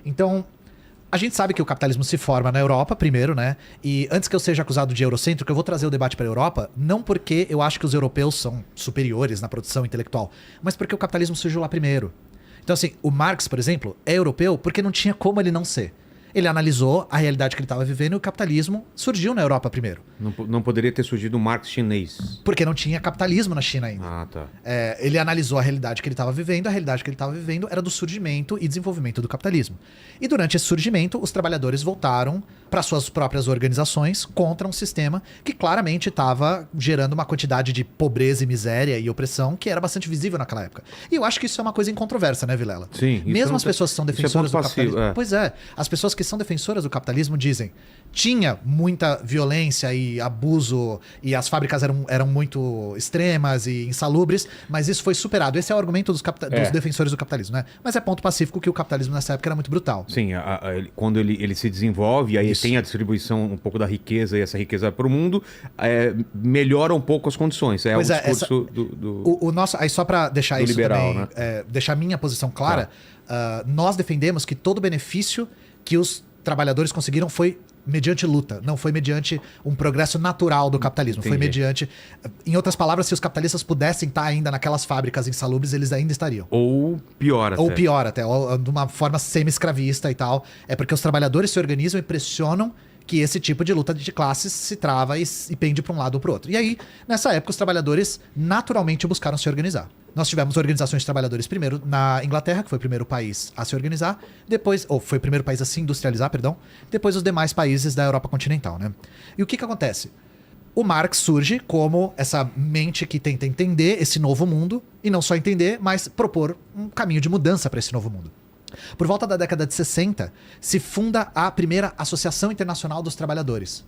Então, a gente sabe que o capitalismo se forma na Europa primeiro, né? E antes que eu seja acusado de eurocêntrico, eu vou trazer o debate para a Europa, não porque eu acho que os europeus são superiores na produção intelectual, mas porque o capitalismo surgiu lá primeiro. Então, assim, o Marx, por exemplo, é europeu porque não tinha como ele não ser. Ele analisou a realidade que ele estava vivendo e o capitalismo surgiu na Europa primeiro. Não poderia ter surgido o Marx chinês. Porque não tinha capitalismo na China ainda. Ah, tá. Ele analisou a realidade que ele estava vivendo, a realidade que ele estava vivendo era do surgimento e desenvolvimento do capitalismo. E durante esse surgimento, os trabalhadores voltaram para suas próprias organizações contra um sistema que claramente estava gerando uma quantidade de pobreza e miséria e opressão que era bastante visível naquela época. E eu acho que isso é uma coisa incontroversa, né, Vilela? Sim. Mesmo as pessoas que são defensoras do capitalismo... É. Pois é, as pessoas que são defensoras do capitalismo dizem tinha muita violência e abuso e as fábricas eram muito extremas e insalubres, mas isso foi superado. Esse é o argumento dos defensores do capitalismo, né? Mas é ponto pacífico que o capitalismo nessa época era muito brutal. Sim, quando ele se desenvolve, aí tem a distribuição um pouco da riqueza e essa riqueza para o mundo, melhora um pouco as condições. É o discurso o nosso, aí só para deixar isso liberal, também, né? deixar a minha posição clara, nós defendemos que todo benefício que os trabalhadores conseguiram foi mediante luta, não foi mediante um progresso natural do capitalismo. Entendi. Foi mediante... Em outras palavras, se os capitalistas pudessem estar ainda naquelas fábricas insalubres, eles ainda estariam. Ou pior até. Ou de uma forma semi-escravista e tal. É porque os trabalhadores se organizam e pressionam que esse tipo de luta de classes se trava e pende para um lado ou para o outro. E aí, nessa época, os trabalhadores naturalmente buscaram se organizar. Nós tivemos organizações de trabalhadores primeiro na Inglaterra, que foi o primeiro país a se organizar, foi o primeiro país a se industrializar, depois os demais países da Europa continental, né? E o que acontece? O Marx surge como essa mente que tenta entender esse novo mundo, e não só entender, mas propor um caminho de mudança para esse novo mundo. Por volta da década de 60, se funda a primeira Associação Internacional dos Trabalhadores,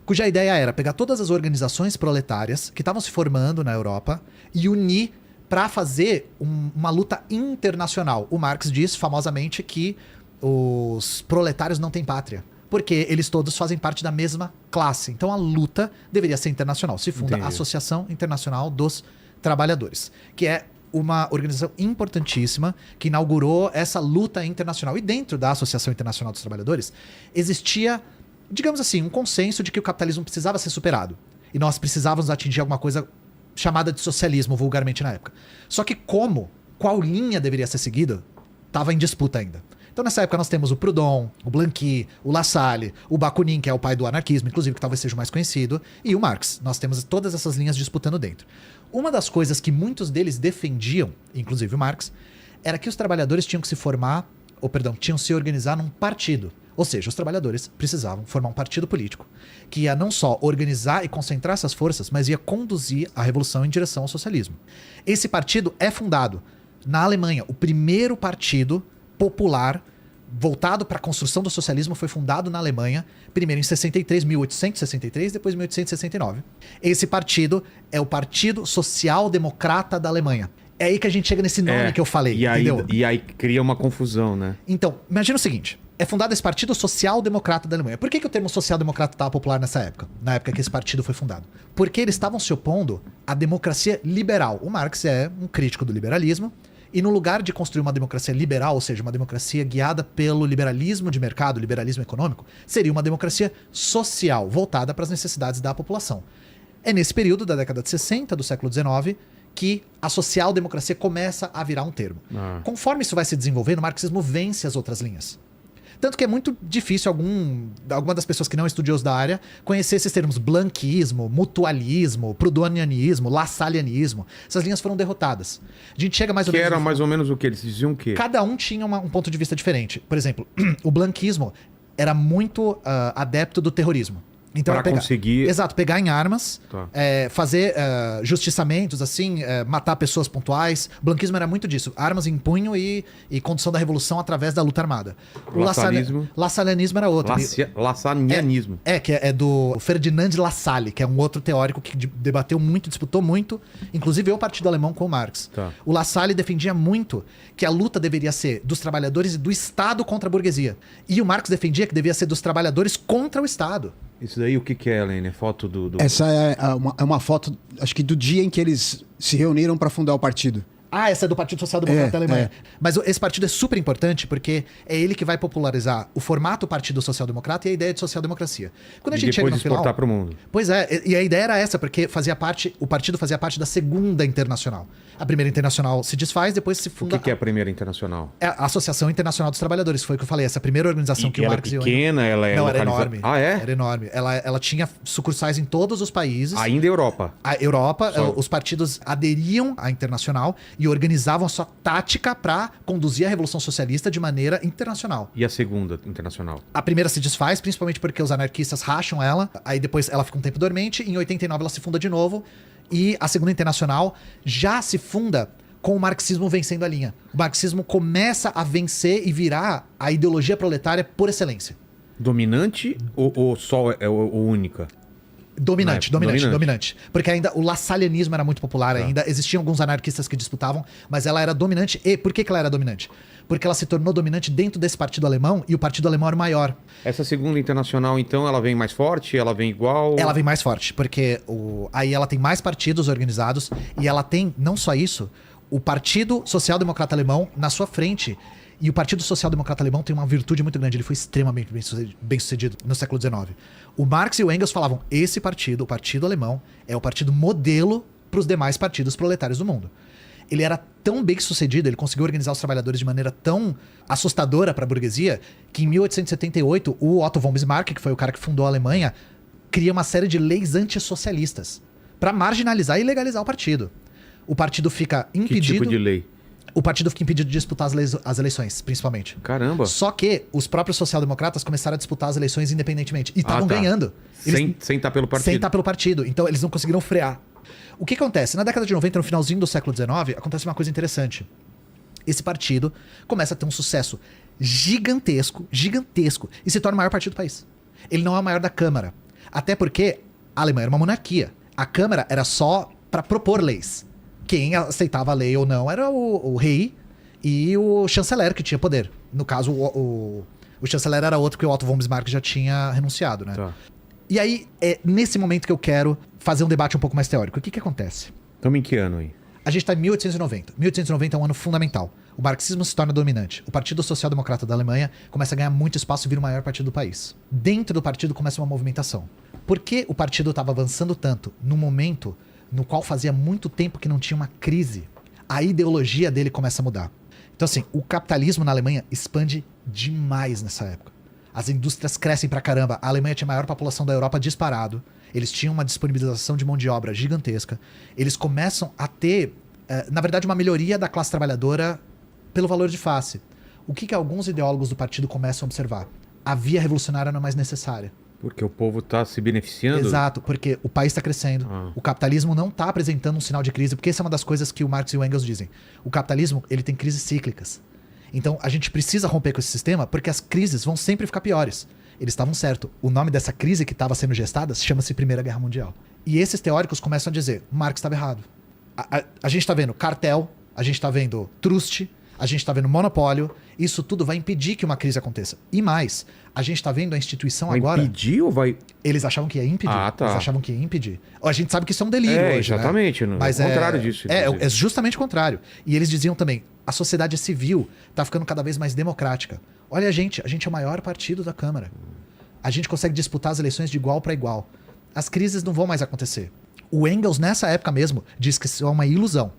cuja ideia era pegar todas as organizações proletárias que estavam se formando na Europa e unir para fazer uma luta internacional. O Marx diz famosamente que os proletários não têm pátria, porque eles todos fazem parte da mesma classe. Então a luta deveria ser internacional. Se funda a Associação Internacional dos Trabalhadores, que é uma organização importantíssima que inaugurou essa luta internacional. E dentro da Associação Internacional dos Trabalhadores existia, digamos assim, um consenso de que o capitalismo precisava ser superado. E nós precisávamos atingir alguma coisa chamada de socialismo, vulgarmente na época. Só que qual linha deveria ser seguida, estava em disputa ainda. Então nessa época nós temos o Proudhon, o Blanqui, o Lassalle, o Bakunin, que é o pai do anarquismo, inclusive, que talvez seja o mais conhecido, e o Marx. Nós temos todas essas linhas disputando dentro. Uma das coisas que muitos deles defendiam, inclusive o Marx, era que os trabalhadores tinham que tinham que se organizar num partido. Ou seja, os trabalhadores precisavam formar um partido político que ia não só organizar e concentrar essas forças, mas ia conduzir a revolução em direção ao socialismo. Esse partido é fundado na Alemanha. O primeiro partido popular voltado para a construção do socialismo foi fundado na Alemanha, primeiro em 1863, depois em 1869. Esse partido é o Partido Social Democrata da Alemanha. É aí que a gente chega nesse nome que eu falei, entendeu? E aí cria uma confusão, né? Então, imagina o seguinte. É fundado esse Partido Social Democrata da Alemanha. Por que o termo social democrata estava popular nessa época? Na época que esse partido foi fundado. Porque eles estavam se opondo à democracia liberal. O Marx é um crítico do liberalismo. E no lugar de construir uma democracia liberal, ou seja, uma democracia guiada pelo liberalismo de mercado, liberalismo econômico, seria uma democracia social, voltada para as necessidades da população. É nesse período da década de 60 do século XIX que a social-democracia começa a virar um termo. Conforme isso vai se desenvolvendo, o marxismo vence as outras linhas. Tanto que é muito difícil alguma das pessoas que não é estudioso da área conhecer esses termos blanquismo, mutualismo, proudhonianismo, lassallianismo. Essas linhas foram derrotadas. A gente chega mais ou menos... Que era mais ou menos o que? Eles diziam o quê? Cada um tinha um ponto de vista diferente. Por exemplo, o blanquismo era muito adepto do terrorismo. Então, para conseguir... Exato, pegar em armas, fazer justiçamentos, assim, matar pessoas pontuais. O blanquismo era muito disso. Armas em punho e condução da revolução através da luta armada. O lassallianismo era outro. Lassallianismo. Que é do Ferdinand Lassalle, que é um outro teórico que debateu muito, disputou muito, inclusive o Partido Alemão com o Marx. O Lassalle defendia muito que a luta deveria ser dos trabalhadores e do Estado contra a burguesia. E o Marx defendia que devia ser dos trabalhadores contra o Estado. Isso daí o que é, Helene? É foto do... Essa é uma foto, acho que do dia em que eles se reuniram para fundar o partido. Ah, essa é do Partido Social Democrata da Alemanha. Mas esse partido é super importante porque é ele que vai popularizar o formato Partido Social Democrata e a ideia de social-democracia. Quando a gente chega no final... exportar para o mundo. Pois é, e a ideia era essa, porque o partido fazia parte da segunda internacional. A primeira internacional se desfaz, depois se funda... O que é a primeira internacional? É a Associação Internacional dos Trabalhadores, foi o que eu falei, essa primeira organização que o Marx e o Engels... Ela é pequena, ela é Não, era localizada... enorme. Ah, é? Era enorme. Ela tinha sucursais em todos os países. Ainda Europa. A Europa, os partidos aderiam à internacional e organizavam a sua tática para conduzir a Revolução Socialista de maneira internacional. E a segunda internacional? A primeira se desfaz, principalmente porque os anarquistas racham ela, aí depois ela fica um tempo dormente, em 89 ela se funda de novo, e a segunda internacional já se funda com o marxismo vencendo a linha. O marxismo começa a vencer e virar a ideologia proletária por excelência. Dominante ou só única? Dominante. Porque ainda o lassalhanismo era muito popular ainda. Existiam alguns anarquistas que disputavam, mas ela era dominante. E por que ela era dominante? Porque ela se tornou dominante dentro desse partido alemão e o partido alemão era o maior. Essa segunda internacional, então, ela vem mais forte? Ela vem igual? Ela vem mais forte, porque aí ela tem mais partidos organizados e ela tem, não só isso, o Partido Social Democrata Alemão na sua frente. E o Partido Social Democrata Alemão tem uma virtude muito grande. Ele foi extremamente bem sucedido no século XIX. O Marx e o Engels falavam, esse partido, o Partido Alemão, é o partido modelo para os demais partidos proletários do mundo. Ele era tão bem sucedido, ele conseguiu organizar os trabalhadores de maneira tão assustadora para a burguesia, que em 1878 o Otto von Bismarck, que foi o cara que fundou a Alemanha, cria uma série de leis antissocialistas para marginalizar e legalizar o partido. O partido fica impedido... Que tipo de lei? O partido fica impedido de disputar as eleições, principalmente. Caramba! Só que os próprios social-democratas começaram a disputar as eleições independentemente. E estavam ganhando. Sem estar pelo partido. Sem estar pelo partido. Então eles não conseguiram frear. O que acontece? Na década de 90, no finalzinho do século XIX, acontece uma coisa interessante. Esse partido começa a ter um sucesso gigantesco, e se torna o maior partido do país. Ele não é o maior da Câmara. Até porque a Alemanha era uma monarquia. A Câmara era só para propor leis. Quem aceitava a lei ou não era o rei e o chanceler, que tinha poder. No caso, o chanceler era outro, porque o Otto von Bismarck já tinha renunciado, né? Tá. E aí, é nesse momento que eu quero fazer um debate um pouco mais teórico. O que acontece? Estamos em que ano aí? A gente está em 1890. 1890 é um ano fundamental. O marxismo se torna dominante. O Partido Social Democrata da Alemanha começa a ganhar muito espaço e vira o maior partido do país. Dentro do partido começa uma movimentação. Por que o partido estava avançando tanto num momento no qual fazia muito tempo que não tinha uma crise? A ideologia dele começa a mudar. Então assim, o capitalismo na Alemanha expande demais nessa época. As indústrias crescem pra caramba. A Alemanha tinha a maior população da Europa disparado. Eles tinham uma disponibilização de mão de obra gigantesca. Eles começam a ter, na verdade, uma melhoria da classe trabalhadora pelo valor de face. O que alguns ideólogos do partido começam a observar? A via revolucionária não é mais necessária. Porque o povo está se beneficiando? Exato, porque o país está crescendo. O capitalismo não está apresentando um sinal de crise, porque essa é uma das coisas que o Marx e o Engels dizem. O capitalismo, ele tem crises cíclicas. Então, a gente precisa romper com esse sistema, porque as crises vão sempre ficar piores. Eles estavam certos. O nome dessa crise que estava sendo gestada chama-se Primeira Guerra Mundial. E esses teóricos começam a dizer, Marx estava errado. A gente está vendo cartel, a gente está vendo truste, a gente está vendo monopólio. Isso tudo vai impedir que uma crise aconteça. E mais, a gente está vendo a instituição agora... Vai impedir ou vai... Eles achavam que ia impedir. Ah, tá. Eles achavam que ia impedir. A gente sabe que isso é um delírio hoje, exatamente. Né? Mas é o contrário disso. É justamente o contrário. E eles diziam também, a sociedade civil está ficando cada vez mais democrática. Olha a gente é o maior partido da Câmara. A gente consegue disputar as eleições de igual para igual. As crises não vão mais acontecer. O Engels, nessa época mesmo, diz que isso é uma ilusão.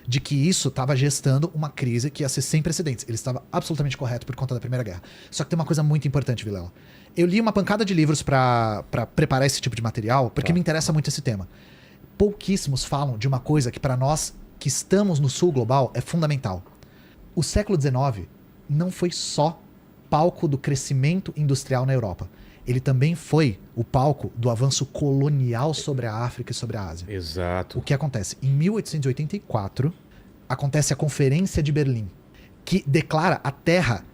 De que isso estava gestando uma crise que ia ser sem precedentes. Ele estava absolutamente correto por conta da Primeira Guerra. Só que tem uma coisa muito importante, Vilela. Eu li uma pancada de livros para preparar esse tipo de material, porque me interessa muito esse tema. Pouquíssimos falam de uma coisa que para nós que estamos no sul global é fundamental. O século XIX não foi só palco do crescimento industrial na Europa. Ele também foi o palco do avanço colonial sobre a África e sobre a Ásia. Exato. O que acontece? Em 1884, acontece a Conferência de Berlim, que declara a terra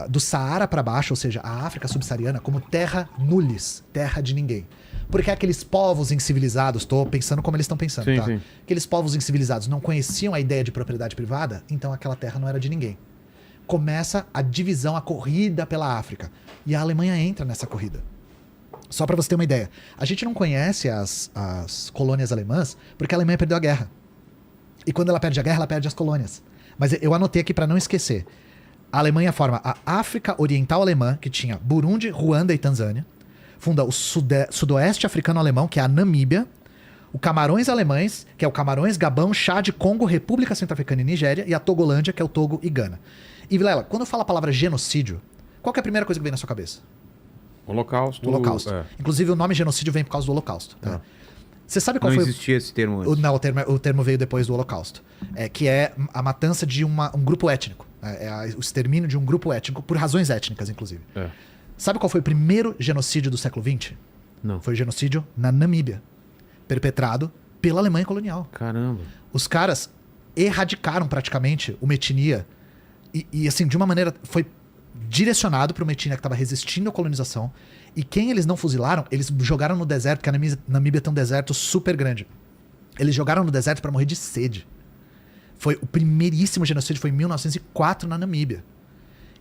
do Saara para baixo, ou seja, a África subsaariana, como terra nullis, terra de ninguém. Porque aqueles povos incivilizados, estou pensando como eles estão pensando, sim, tá? Sim. Aqueles povos incivilizados não conheciam a ideia de propriedade privada, então aquela terra não era de ninguém. Começa a divisão, a corrida pela África. E a Alemanha entra nessa corrida. Só para você ter uma ideia. A gente não conhece as colônias alemãs porque a Alemanha perdeu a guerra. E quando ela perde a guerra, ela perde as colônias. Mas eu anotei aqui para não esquecer. A Alemanha forma a África Oriental Alemã, que tinha Burundi, Ruanda e Tanzânia. Funda o Sudoeste Africano Alemão, que é a Namíbia. O Camarões Alemães, que é o Camarões, Gabão, Chad, Congo, República Centro-Africana e Nigéria. E a Togolândia, que é o Togo e Gana. E, Vilela, quando eu falo a palavra genocídio, qual que é a primeira coisa que vem na sua cabeça? Holocausto. O Holocausto. Inclusive, o nome genocídio vem por causa do Holocausto. Tá? Você sabe qual não foi... existia esse termo antes. Não, o termo veio depois do Holocausto. Que é a matança de um grupo étnico. O extermínio de um grupo étnico, por razões étnicas, inclusive. Sabe qual foi o primeiro genocídio do século XX? Não. Foi o genocídio na Namíbia, perpetrado pela Alemanha colonial. Caramba. Os caras erradicaram praticamente uma etnia e assim, de uma maneira, foi direcionado para uma etnia que estava resistindo à colonização. E quem eles não fuzilaram, eles jogaram no deserto, porque a Namíbia tem um deserto super grande. Eles jogaram no deserto para morrer de sede. Foi o primeiríssimo genocídio, foi em 1904 na Namíbia.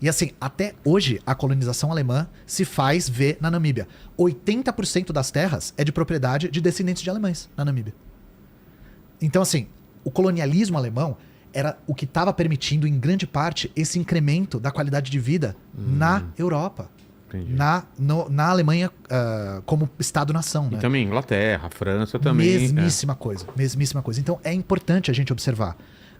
E assim, até hoje, a colonização alemã se faz ver na Namíbia. 80% das terras é de propriedade de descendentes de alemães na Namíbia. Então assim, o colonialismo alemão era o que estava permitindo, em grande parte, esse incremento da qualidade de vida na Europa. Na Alemanha como Estado-nação. E né? também Inglaterra, França também. Mesmíssima coisa. Então é importante a gente observar.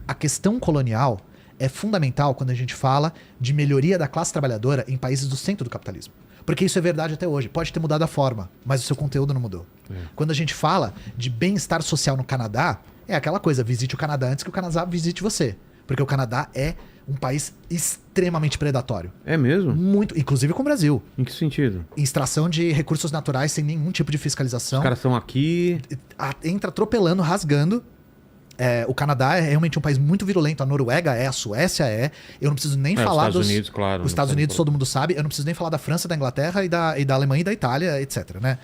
A questão colonial é fundamental quando a gente fala de melhoria da classe trabalhadora em países do centro do capitalismo. Porque isso é verdade até hoje. Pode ter mudado a forma, mas o seu conteúdo não mudou. Quando a gente fala de bem-estar social no Canadá, é aquela coisa, visite o Canadá antes que o Canadá visite você. Porque o Canadá é um país extremamente predatório. É mesmo? Muito, inclusive com o Brasil. Em que sentido? Extração de recursos naturais sem nenhum tipo de fiscalização. Os caras estão aqui... Entra atropelando, rasgando. O Canadá é realmente um país muito virulento. A Noruega a Suécia Eu não preciso nem falar os Estados Unidos, claro. Os Estados Unidos, todo mundo sabe. Eu não preciso nem falar da França, da Inglaterra e da Alemanha e da Itália, etc. Né?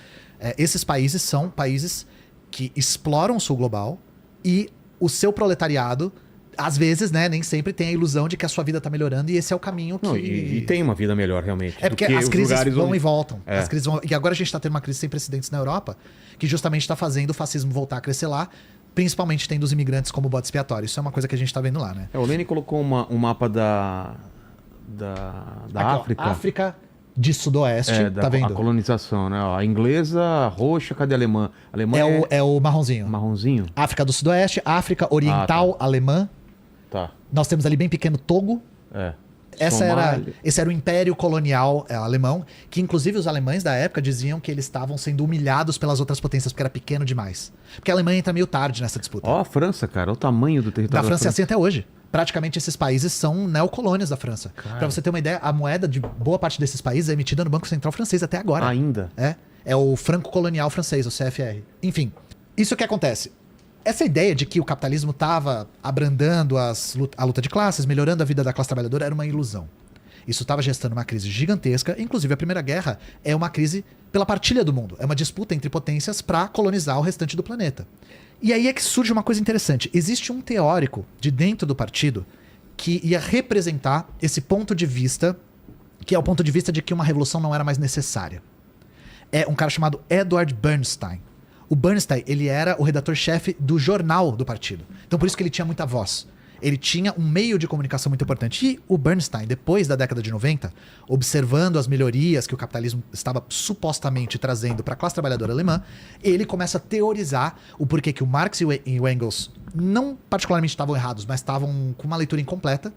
Esses países são países que exploram o sul global e o seu proletariado, às vezes, né, nem sempre tem a ilusão de que a sua vida está melhorando e esse é o caminho que... Não, e tem uma vida melhor, realmente. Porque as crises vão onde... e voltam. As crises vão... E agora a gente está tendo uma crise sem precedentes na Europa, que justamente está fazendo o fascismo voltar a crescer lá, principalmente tendo os imigrantes como bode expiatório. Isso é uma coisa que a gente está vendo lá, né? O Lênin colocou um mapa da Aqui, África. Ó, África de Sudoeste, tá vendo? A colonização, né? A inglesa, a roxa, cadê a alemã? A alemã é o marronzinho. Marronzinho? África do Sudoeste, África Oriental Alemã. Tá. Nós temos ali bem pequeno Togo. Esse era o Império Colonial alemão, que inclusive os alemães da época diziam que eles estavam sendo humilhados pelas outras potências, porque era pequeno demais. Porque a Alemanha entra meio tarde nessa disputa. A França, cara, o tamanho do território da França é assim até hoje. Praticamente esses países são neocolônias da França. Pra você ter uma ideia, a moeda de boa parte desses países é emitida no Banco Central francês até agora. Ainda? É o Franco Colonial francês, o CFR. Enfim, isso que acontece. Essa ideia de que o capitalismo estava abrandando a luta de classes, melhorando a vida da classe trabalhadora, era uma ilusão. Isso estava gestando uma crise gigantesca. Inclusive, a Primeira Guerra é uma crise pela partilha do mundo. É uma disputa entre potências para colonizar o restante do planeta. E aí é que surge uma coisa interessante. Existe um teórico de dentro do partido que ia representar esse ponto de vista, que é o ponto de vista de que uma revolução não era mais necessária. É um cara chamado Edward Bernstein. O Bernstein, ele era o redator-chefe do jornal do partido. Então por isso que ele tinha muita voz. Ele tinha um meio de comunicação muito importante. E o Bernstein, depois da década de 90, observando as melhorias que o capitalismo estava supostamente trazendo para a classe trabalhadora alemã, ele começa a teorizar o porquê que o Marx e o Engels não particularmente estavam errados, mas estavam com uma leitura incompleta,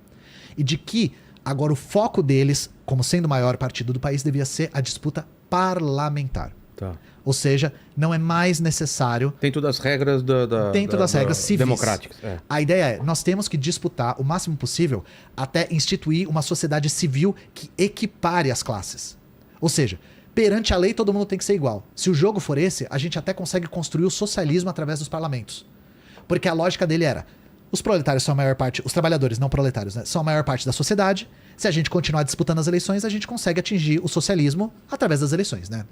e de que agora o foco deles, como sendo o maior partido do país, devia ser a disputa parlamentar. Tá. Ou seja, não é mais necessário... Dentro das regras das regras civis. Democráticas. A ideia é, nós temos que disputar o máximo possível até instituir uma sociedade civil que equipare as classes. Ou seja, perante a lei todo mundo tem que ser igual. Se o jogo for esse, a gente até consegue construir o socialismo através dos parlamentos. Porque a lógica dele era, os proletários são a maior parte, os trabalhadores não proletários, né, são a maior parte da sociedade. Se a gente continuar disputando as eleições, a gente consegue atingir o socialismo através das eleições, né?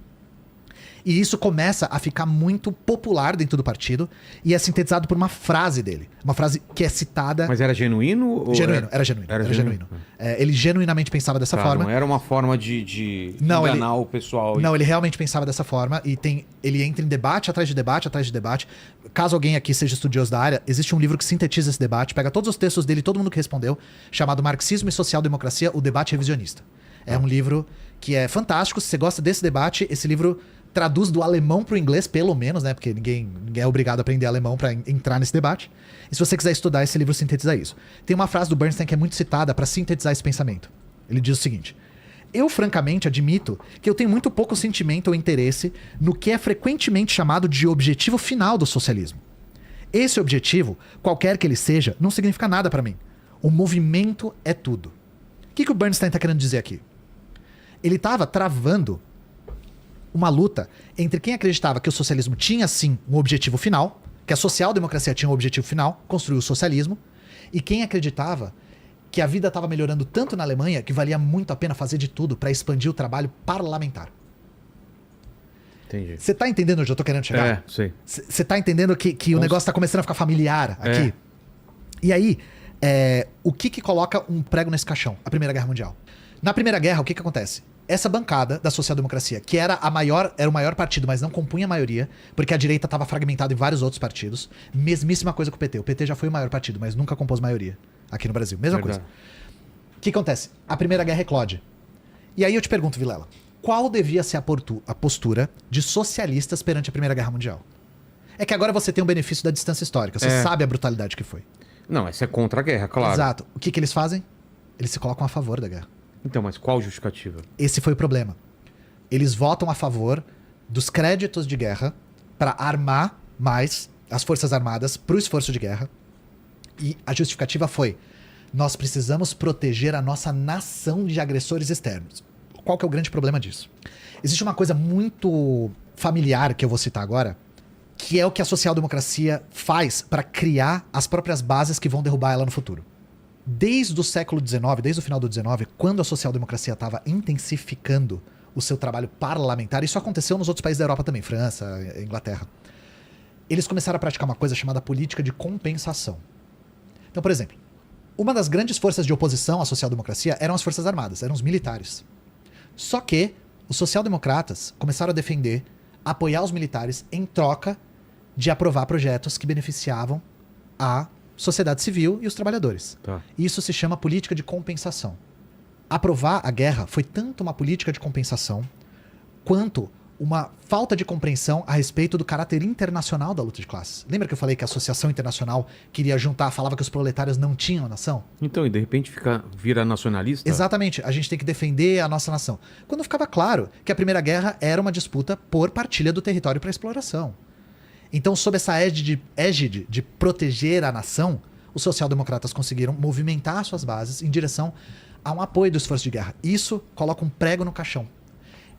E isso começa a ficar muito popular dentro do partido e é sintetizado por uma frase dele. Uma frase que é citada... Mas era genuíno? Ou Era genuíno. Ele genuinamente pensava dessa forma. Não era uma forma de não, enganar o pessoal. Não, ele realmente pensava dessa forma e ele entra em debate atrás de debate atrás de debate. Caso alguém aqui seja estudioso da área, existe um livro que sintetiza esse debate, pega todos os textos dele, todo mundo que respondeu, chamado Marxismo e Social-Democracia, o Debate Revisionista. É um livro que é fantástico. Se você gosta desse debate, esse livro traduz do alemão para o inglês, pelo menos, né? Porque ninguém é obrigado a aprender alemão para entrar nesse debate. E se você quiser estudar, esse livro sintetiza isso. Tem uma frase do Bernstein que é muito citada para sintetizar esse pensamento. Ele diz o seguinte: eu, francamente, admito que eu tenho muito pouco sentimento ou interesse no que é frequentemente chamado de objetivo final do socialismo. Esse objetivo, qualquer que ele seja, não significa nada para mim. O movimento é tudo. O que o Bernstein está querendo dizer aqui? Ele estava travando uma luta entre quem acreditava que o socialismo tinha, sim, um objetivo final, que a social-democracia tinha um objetivo final, construir o socialismo, e quem acreditava que a vida estava melhorando tanto na Alemanha que valia muito a pena fazer de tudo para expandir o trabalho parlamentar. Entendi. Você tá entendendo onde eu tô querendo chegar? É, sei. Você tá entendendo que o negócio tá começando a ficar familiar aqui? E aí, o que coloca um prego nesse caixão? A Primeira Guerra Mundial. Na Primeira Guerra, o que acontece? Essa bancada da social-democracia, que era o maior partido, mas não compunha a maioria, porque a direita estava fragmentada em vários outros partidos. Mesmíssima coisa com o PT. O PT já foi o maior partido, mas nunca compôs maioria aqui no Brasil. Mesma coisa. O que acontece? A Primeira Guerra eclode. E aí eu te pergunto, Vilela, qual devia ser a postura de socialistas perante a Primeira Guerra Mundial? É que agora você tem o benefício da distância histórica. Você sabe a brutalidade que foi. Não, essa é contra a guerra, claro. Exato. O que eles fazem? Eles se colocam a favor da guerra. Então, mas qual justificativa? Esse foi o problema. Eles votam a favor dos créditos de guerra para armar mais as forças armadas para o esforço de guerra. E a justificativa foi: nós precisamos proteger a nossa nação de agressores externos. Qual que é o grande problema disso? Existe uma coisa muito familiar que eu vou citar agora, que é o que a social-democracia faz para criar as próprias bases que vão derrubar ela no futuro. Desde o século XIX, desde o final do XIX, quando a social-democracia estava intensificando o seu trabalho parlamentar, isso aconteceu nos outros países da Europa também, França, Inglaterra, eles começaram a praticar uma coisa chamada política de compensação. Então, por exemplo, uma das grandes forças de oposição à social-democracia eram as forças armadas, eram os militares. Só que os social-democratas começaram a defender, apoiar os militares em troca de aprovar projetos que beneficiavam a sociedade civil e os trabalhadores. Tá. Isso se chama política de compensação. Aprovar a guerra foi tanto uma política de compensação quanto uma falta de compreensão a respeito do caráter internacional da luta de classes. Lembra que eu falei que a Associação Internacional queria juntar, falava que os proletários não tinham a nação? Então, e de repente vira nacionalista? Exatamente, a gente tem que defender a nossa nação. Quando ficava claro que a Primeira Guerra era uma disputa por partilha do território para exploração. Então, sob essa égide de proteger a nação, os social-democratas conseguiram movimentar suas bases em direção a um apoio do esforço de guerra. Isso coloca um prego no caixão.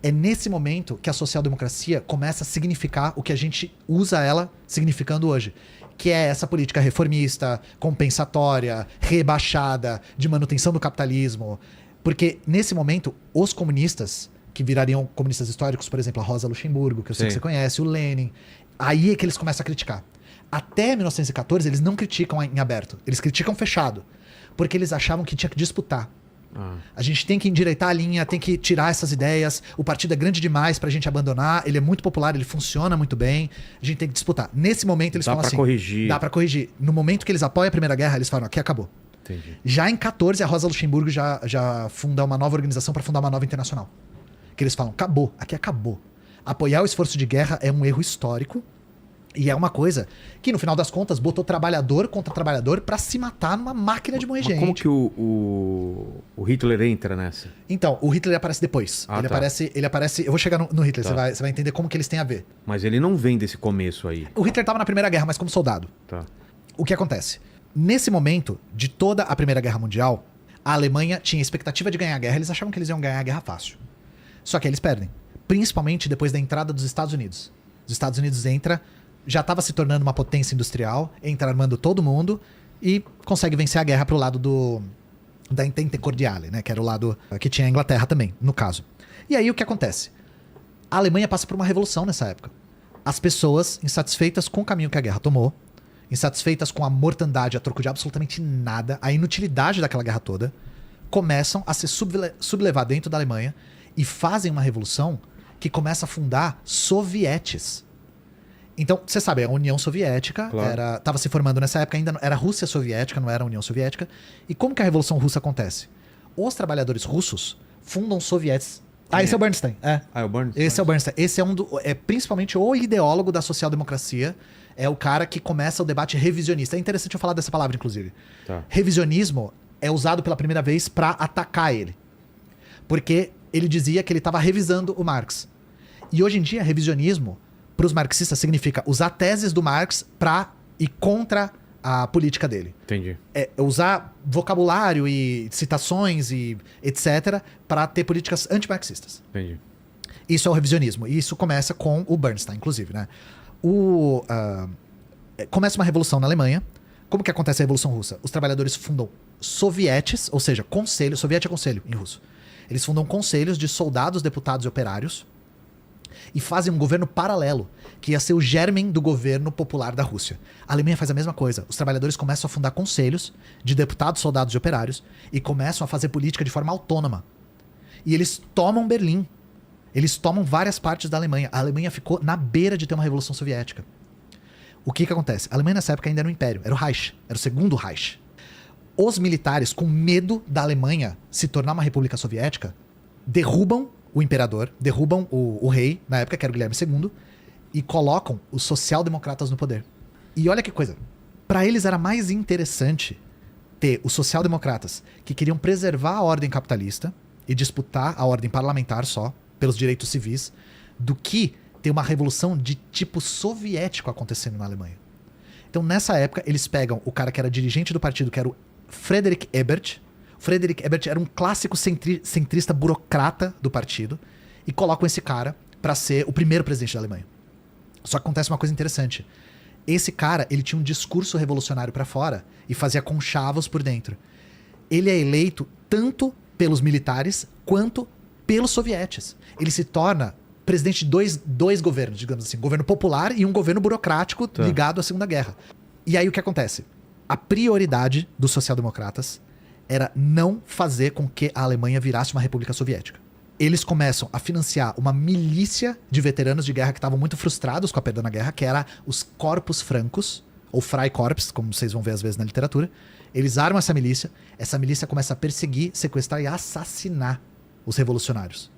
É nesse momento que a social-democracia começa a significar o que a gente usa ela significando hoje, que é essa política reformista, compensatória, rebaixada, de manutenção do capitalismo. Porque, nesse momento, os comunistas, que virariam comunistas históricos, por exemplo, a Rosa Luxemburgo, que eu sei que você conhece, o Lenin, aí é que eles começam a criticar. Até 1914, eles não criticam em aberto, eles criticam fechado, porque eles achavam que tinha que disputar. A gente tem que endireitar a linha, tem que tirar essas ideias, o partido é grande demais pra gente abandonar, ele é muito popular, ele funciona muito bem, a gente tem que disputar. Nesse momento eles falam assim... Dá pra corrigir. No momento que eles apoiam a Primeira Guerra, eles falam, aqui acabou. Entendi. Já em 14, a Rosa Luxemburgo já funda uma nova organização para fundar uma nova internacional. Que eles falam, acabou, aqui acabou. Apoiar o esforço de guerra é um erro histórico e é uma coisa que, no final das contas, botou trabalhador contra trabalhador pra se matar numa máquina de moer gente. Como que o Hitler entra nessa? Então, o Hitler aparece depois. Ele aparece... Eu vou chegar no Hitler, você vai entender como que eles têm a ver. Mas ele não vem desse começo aí. O Hitler estava na Primeira Guerra, mas como soldado. Tá. O que acontece? Nesse momento de toda a Primeira Guerra Mundial, a Alemanha tinha expectativa de ganhar a guerra, eles achavam que eles iam ganhar a guerra fácil. Só que eles perdem. Principalmente depois da entrada dos Estados Unidos. Os Estados Unidos já estava se tornando uma potência industrial, entra armando todo mundo e consegue vencer a guerra pro lado da Entente Cordiale, né? Que era o lado que tinha a Inglaterra também, no caso. E aí o que acontece? A Alemanha passa por uma revolução nessa época. As pessoas, insatisfeitas com o caminho que a guerra tomou, insatisfeitas com a mortandade a troco de absolutamente nada, a inutilidade daquela guerra toda, começam a se sublevar dentro da Alemanha e fazem uma revolução que começa a fundar sovietes. Então, você sabe, a União Soviética estava se formando nessa época, ainda era a Rússia Soviética, não era a União Soviética. E como que a Revolução Russa acontece? Os trabalhadores russos fundam sovietes. Esse é o Bernstein. É o Bernstein. Esse é o Bernstein. Esse é principalmente o ideólogo da social-democracia. É o cara que começa o debate revisionista. É interessante eu falar dessa palavra, inclusive. Tá. Revisionismo é usado pela primeira vez para atacar ele. Porque ele dizia que ele estava revisando o Marx. E hoje em dia, revisionismo, para os marxistas, significa usar teses do Marx para ir contra a política dele. Entendi. É usar vocabulário e citações e etc. para ter políticas antimarxistas. Entendi. Isso é o revisionismo. E isso começa com o Bernstein, inclusive, né? Começa uma revolução na Alemanha. Como que acontece a Revolução Russa? Os trabalhadores fundam sovietes, ou seja, conselhos. Soviete é conselho em russo. Eles fundam conselhos de soldados, deputados e operários e fazem um governo paralelo, que ia ser o germen do governo popular da Rússia. A Alemanha faz a mesma coisa. Os trabalhadores começam a fundar conselhos de deputados, soldados e operários e começam a fazer política de forma autônoma. E eles tomam Berlim. Eles tomam várias partes da Alemanha. A Alemanha ficou na beira de ter uma revolução soviética. O que acontece? A Alemanha nessa época ainda era um império. Era o Reich. Era o segundo Reich. Os militares, com medo da Alemanha se tornar uma república soviética, derrubam o imperador, derrubam o rei, na época que era o Guilherme II, e colocam os social-democratas no poder. E olha que coisa. Para eles era mais interessante ter os social-democratas que queriam preservar a ordem capitalista e disputar a ordem parlamentar só, pelos direitos civis, do que ter uma revolução de tipo soviético acontecendo na Alemanha. Então, nessa época, eles pegam o cara que era dirigente do partido, que era o Friedrich Ebert. Friedrich Ebert era um clássico centrista burocrata do partido, e colocam esse cara para ser o primeiro presidente da Alemanha. Só que acontece uma coisa interessante. Esse cara, ele tinha um discurso revolucionário para fora e fazia conchavos por dentro. Ele é eleito tanto pelos militares quanto pelos sovietes. Ele se torna presidente de dois governos, digamos assim. Um governo popular e um governo burocrático ligado à Segunda Guerra. E aí o que acontece? A prioridade dos social-democratas era não fazer com que a Alemanha virasse uma república soviética. Eles começam a financiar uma milícia de veteranos de guerra que estavam muito frustrados com a perda na guerra, que era os Corpos Francos, ou Freikorps, como vocês vão ver às vezes na literatura. Eles armam essa milícia começa a perseguir, sequestrar e assassinar os revolucionários.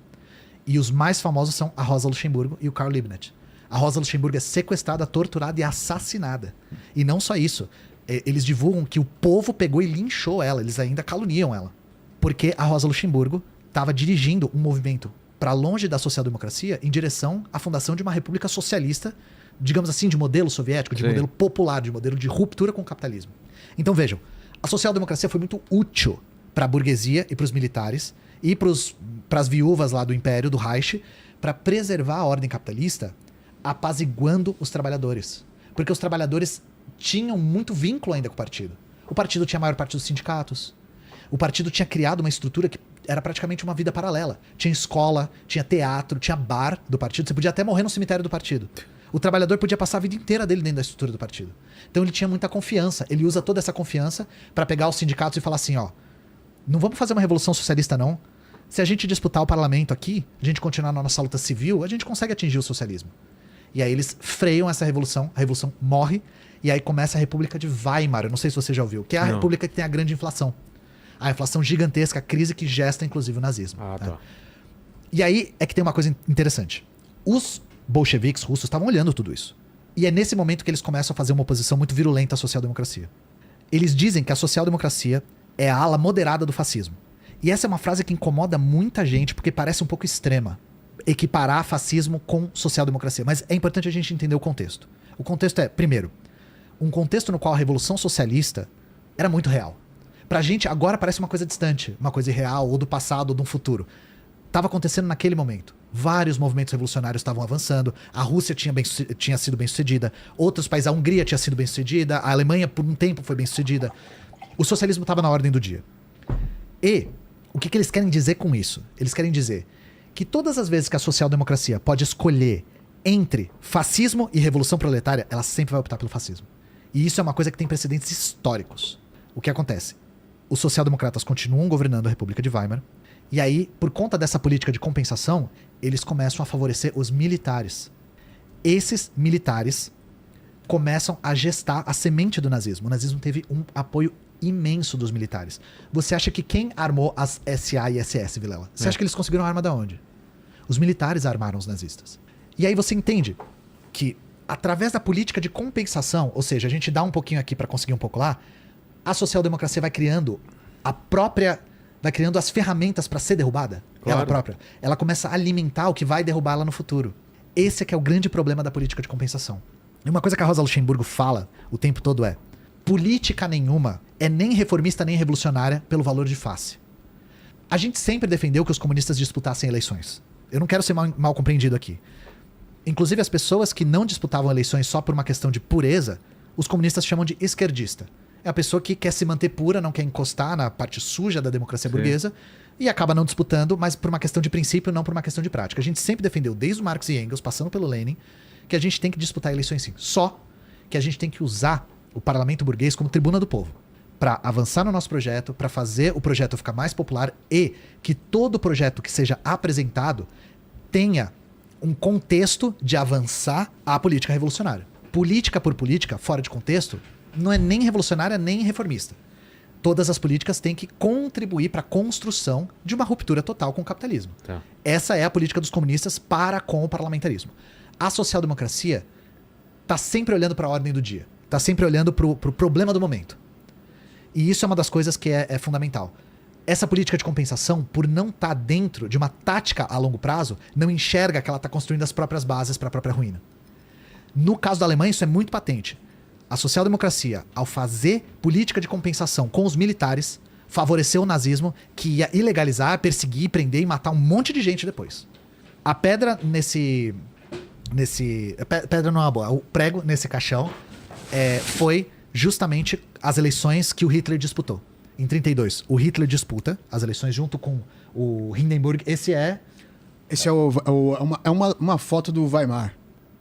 E os mais famosos são a Rosa Luxemburgo e o Karl Liebknecht. A Rosa Luxemburgo é sequestrada, torturada e assassinada. E não só isso, eles divulgam que o povo pegou e linchou ela, eles ainda caluniam ela. Porque a Rosa Luxemburgo estava dirigindo um movimento para longe da social-democracia em direção à fundação de uma república socialista, digamos assim, de modelo soviético, de modelo popular, de modelo de ruptura com o capitalismo. Então vejam, a social-democracia foi muito útil para a burguesia e para os militares e para as viúvas lá do Império, do Reich, para preservar a ordem capitalista, apaziguando os trabalhadores. Porque os trabalhadores tinham muito vínculo ainda com o partido. O partido tinha a maior parte dos sindicatos. O partido tinha criado uma estrutura que era praticamente uma vida paralela. Tinha escola, tinha teatro, tinha bar do partido. Você podia até morrer no cemitério do partido. O trabalhador podia passar a vida inteira dele dentro da estrutura do partido. Então ele tinha muita confiança. Ele usa toda essa confiança para pegar os sindicatos e falar assim, ó, não vamos fazer uma revolução socialista não. Se a gente disputar o parlamento aqui, a gente continuar na nossa luta civil, a gente consegue atingir o socialismo. E aí eles freiam essa revolução, a revolução morre, e aí começa a República de Weimar. Eu não sei se você já ouviu, que é a república que tem a grande inflação. A inflação gigantesca, a crise que gesta inclusive o nazismo. Tá. E aí é que tem uma coisa interessante. Os bolcheviques russos estavam olhando tudo isso. E é nesse momento que eles começam a fazer uma oposição muito virulenta à social-democracia. Eles dizem que a social-democracia é a ala moderada do fascismo. E essa é uma frase que incomoda muita gente porque parece um pouco extrema. Equiparar fascismo com social-democracia. Mas é importante a gente entender o contexto. O contexto é, primeiro, um contexto no qual a Revolução Socialista era muito real. Pra gente, agora parece uma coisa distante, uma coisa irreal, ou do passado, ou do futuro. Estava acontecendo naquele momento. Vários movimentos revolucionários estavam avançando, a Rússia tinha sido bem sucedida, outros países, a Hungria tinha sido bem sucedida, a Alemanha por um tempo foi bem sucedida. O socialismo estava na ordem do dia. E o que eles querem dizer com isso? Eles querem dizer que todas as vezes que a social-democracia pode escolher entre fascismo e revolução proletária, ela sempre vai optar pelo fascismo. E isso é uma coisa que tem precedentes históricos. O que acontece? Os social-democratas continuam governando a República de Weimar, e aí, por conta dessa política de compensação, eles começam a favorecer os militares. Esses militares começam a gestar a semente do nazismo. O nazismo teve um apoio imenso dos militares. Você acha que quem armou as SA e SS, Vilela? Você acha que eles conseguiram a arma da onde? Os militares armaram os nazistas. E aí você entende que, através da política de compensação, ou seja, a gente dá um pouquinho aqui para conseguir um pouco lá, a social-democracia vai criando as ferramentas para ser derrubada, claro. Ela própria. Ela começa a alimentar o que vai derrubá-la no futuro. Esse é que é o grande problema da política de compensação. E uma coisa que a Rosa Luxemburgo fala o tempo todo é: política nenhuma é nem reformista nem revolucionária pelo valor de face. A gente sempre defendeu que os comunistas disputassem eleições. Eu não quero ser mal compreendido aqui. Inclusive, as pessoas que não disputavam eleições só por uma questão de pureza, os comunistas chamam de esquerdista. É a pessoa que quer se manter pura, não quer encostar na parte suja da democracia burguesa e acaba não disputando, mas por uma questão de princípio, não por uma questão de prática. A gente sempre defendeu, desde o Marx e Engels, passando pelo Lenin, que a gente tem que disputar eleições sim. Só que a gente tem que usar o parlamento burguês como tribuna do povo para avançar no nosso projeto, para fazer o projeto ficar mais popular e que todo projeto que seja apresentado tenha um contexto de avançar a política revolucionária. Política por política, fora de contexto, não é nem revolucionária nem reformista. Todas as políticas têm que contribuir para a construção de uma ruptura total com o capitalismo. Tá. Essa é a política dos comunistas para com o parlamentarismo. A social-democracia está sempre olhando para a ordem do dia. Está sempre olhando para o problema do momento. E isso é uma das coisas que é fundamental. Essa política de compensação, por não estar dentro de uma tática a longo prazo, não enxerga que ela está construindo as próprias bases para a própria ruína. No caso da Alemanha, isso é muito patente. A social-democracia, ao fazer política de compensação com os militares, favoreceu o nazismo, que ia ilegalizar, perseguir, prender e matar um monte de gente depois. A pedra pedra não é uma boa. O prego nesse caixão foi justamente as eleições que o Hitler disputou. Em 1932, o Hitler disputa as eleições junto com o Hindenburg. Esse é uma foto do Weimar.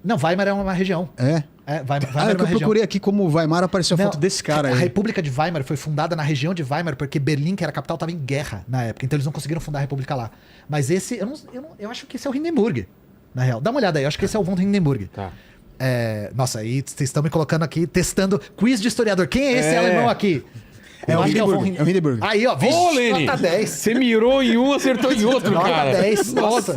Não, Weimar é uma região. Weimar é que eu procurei aqui como Weimar, apareceu a foto desse cara aí. A República de Weimar foi fundada na região de Weimar porque Berlim, que era a capital, estava em guerra na época. Então eles não conseguiram fundar a República lá. Mas esse, eu acho que esse é o Hindenburg, na real. Dá uma olhada aí, eu acho que esse é o von Hindenburg. Tá. Nossa, aí vocês estão me colocando aqui, testando quiz de historiador. Quem é esse alemão aqui? É o Hindenburg. Aí, ó, vixe, Ô, Leni, nota 10. Você mirou em um, acertou em outro, Nota cara. 10, nossa.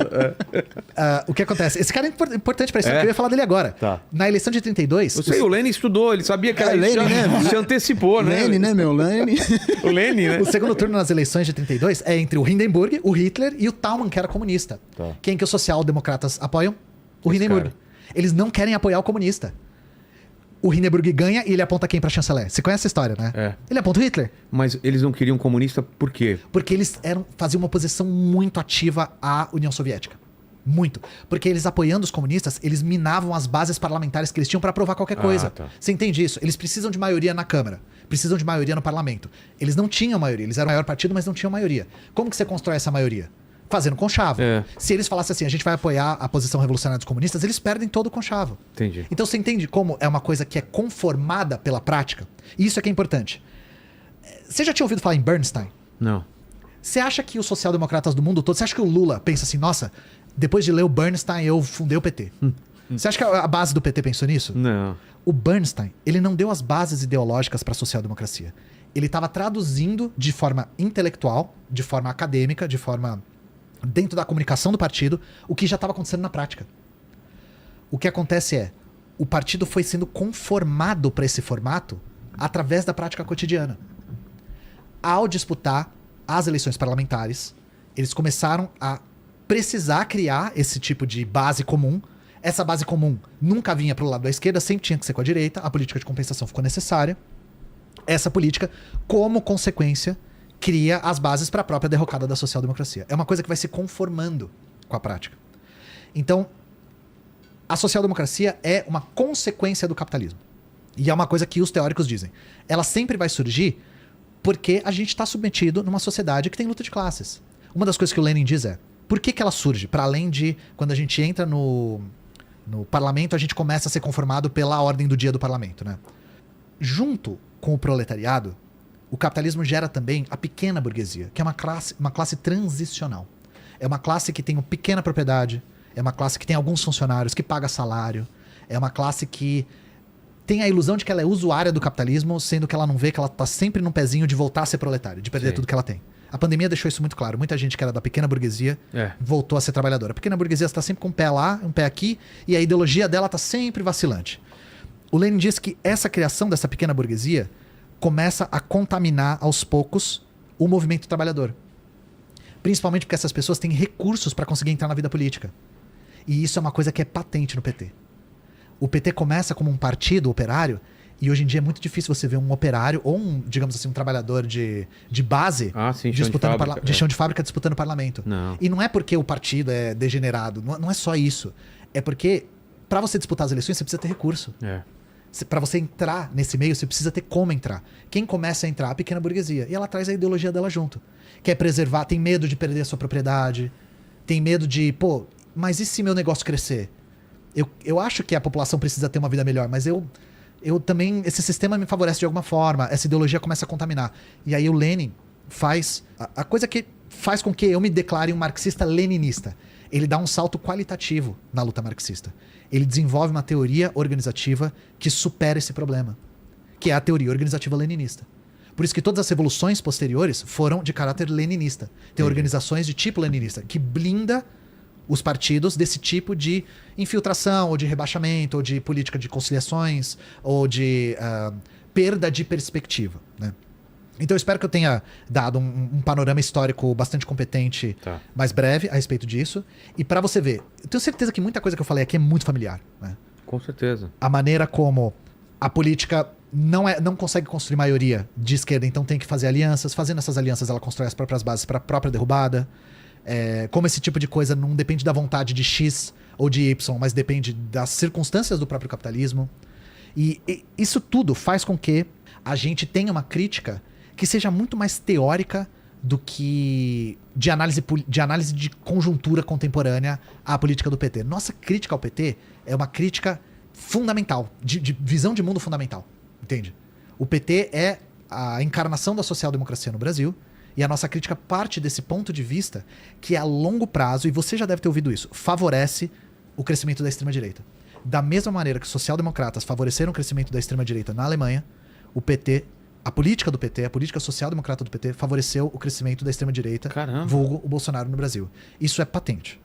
O que acontece? Esse cara é importante pra isso, eu ia falar dele agora. Tá. Na eleição de 32... Eu sei, o Lenin estudou, ele sabia que era Lenin, né? Se antecipou, né? Lenin, né, meu? Lenin. O Lenin, né? O segundo turno nas eleições de 32 é entre o Hindenburg, o Hitler e o Thälmann, que era comunista. Tá. Quem que os social-democratas apoiam? O Hindenburg. cara. Eles não querem apoiar o comunista. O Hindenburg ganha e ele aponta quem pra chanceler? Você conhece essa história, né? É. Ele aponta o Hitler. Mas eles não queriam comunista por quê? Porque eles faziam uma oposição muito ativa à União Soviética. Muito. Porque eles apoiando os comunistas, eles minavam as bases parlamentares que eles tinham pra aprovar qualquer coisa. Tá. Você entende isso? Eles precisam de maioria na Câmara. Precisam de maioria no parlamento. Eles não tinham maioria. Eles eram o maior partido, mas não tinham maioria. Como que você constrói essa maioria? Fazendo conchavo. Se eles falassem assim, a gente vai apoiar a posição revolucionária dos comunistas, eles perdem todo o conchavo. Entendi. Então você entende como é uma coisa que é conformada pela prática? E isso é que é importante. Você já tinha ouvido falar em Bernstein? Não. Você acha que os social-democratas do mundo todo, você acha que o Lula pensa assim, nossa, depois de ler o Bernstein eu fundei o PT? Você acha que a base do PT pensou nisso? Não. O Bernstein, ele não deu as bases ideológicas para a social-democracia. Ele estava traduzindo de forma intelectual, de forma acadêmica, de forma dentro da comunicação do partido, o que já estava acontecendo na prática. O que acontece é, o partido foi sendo conformado para esse formato através da prática cotidiana. Ao disputar as eleições parlamentares, eles começaram a precisar criar esse tipo de base comum. Essa base comum nunca vinha para o lado da esquerda, sempre tinha que ser com a direita. A política de compensação ficou necessária. Essa política, como consequência, cria as bases para a própria derrocada da social-democracia. É uma coisa que vai se conformando com a prática. Então, a social-democracia é uma consequência do capitalismo. E é uma coisa que os teóricos dizem. Ela sempre vai surgir porque a gente está submetido numa sociedade que tem luta de classes. Uma das coisas que o Lenin diz é, Por que ela surge? Para além de, quando a gente entra no parlamento, a gente começa a ser conformado pela ordem do dia do parlamento, né? Junto com o proletariado, o capitalismo gera também a pequena burguesia, que é uma classe transicional. É uma classe que tem uma pequena propriedade, é uma classe que tem alguns funcionários, que paga salário, é uma classe que tem a ilusão de que ela é usuária do capitalismo, sendo que ela não vê que ela tá sempre num pezinho de voltar a ser proletária, de perder tudo que ela tem. A pandemia deixou isso muito claro. Muita gente que era da pequena burguesia voltou a ser trabalhadora. A pequena burguesia está sempre com um pé lá, um pé aqui, e a ideologia dela está sempre vacilante. O Lenin diz que essa criação dessa pequena burguesia começa a contaminar aos poucos o movimento trabalhador. Principalmente porque essas pessoas têm recursos para conseguir entrar na vida política. E isso é uma coisa que é patente no PT. O PT começa como um partido operário, e hoje em dia é muito difícil você ver um operário ou digamos assim, um trabalhador de base de chão de fábrica disputando o parlamento. Não. E não é porque o partido é degenerado, não é só isso. É porque para você disputar as eleições você precisa ter recurso. Para você entrar nesse meio, você precisa ter como entrar. Quem começa a entrar? A pequena burguesia. E ela traz a ideologia dela junto. Quer preservar, tem medo de perder a sua propriedade, tem medo de, mas e se meu negócio crescer? Eu acho que a população precisa ter uma vida melhor, mas eu também, esse sistema me favorece de alguma forma, essa ideologia começa a contaminar. E aí o Lenin faz a coisa que faz com que eu me declare um marxista-leninista. Ele dá um salto qualitativo na luta marxista. Ele desenvolve uma teoria organizativa que supera esse problema, que é a teoria organizativa leninista. Por isso que todas as revoluções posteriores foram de caráter leninista. Tem organizações de tipo leninista, que blinda os partidos desse tipo de infiltração, ou de rebaixamento, ou de política de conciliações, ou de perda de perspectiva, né? Então eu espero que eu tenha dado um panorama histórico bastante competente, mais breve a respeito disso. E para você ver, eu tenho certeza que muita coisa que eu falei aqui é muito familiar, né? Com certeza. A maneira como a política não consegue construir maioria de esquerda, então tem que fazer alianças. Fazendo essas alianças, ela constrói as próprias bases para a própria derrubada. Como esse tipo de coisa não depende da vontade de X ou de Y, mas depende das circunstâncias do próprio capitalismo. E isso tudo faz com que a gente tenha uma crítica que seja muito mais teórica do que de análise de conjuntura contemporânea à política do PT. Nossa crítica ao PT é uma crítica fundamental, de visão de mundo fundamental, entende? O PT é a encarnação da social-democracia no Brasil, e a nossa crítica parte desse ponto de vista que a longo prazo, e você já deve ter ouvido isso, favorece o crescimento da extrema-direita. Da mesma maneira que os social-democratas favoreceram o crescimento da extrema-direita na Alemanha, o PT, a política do PT, a política social-democrata do PT, favoreceu o crescimento da extrema-direita, vulgo o Bolsonaro no Brasil. Isso é patente,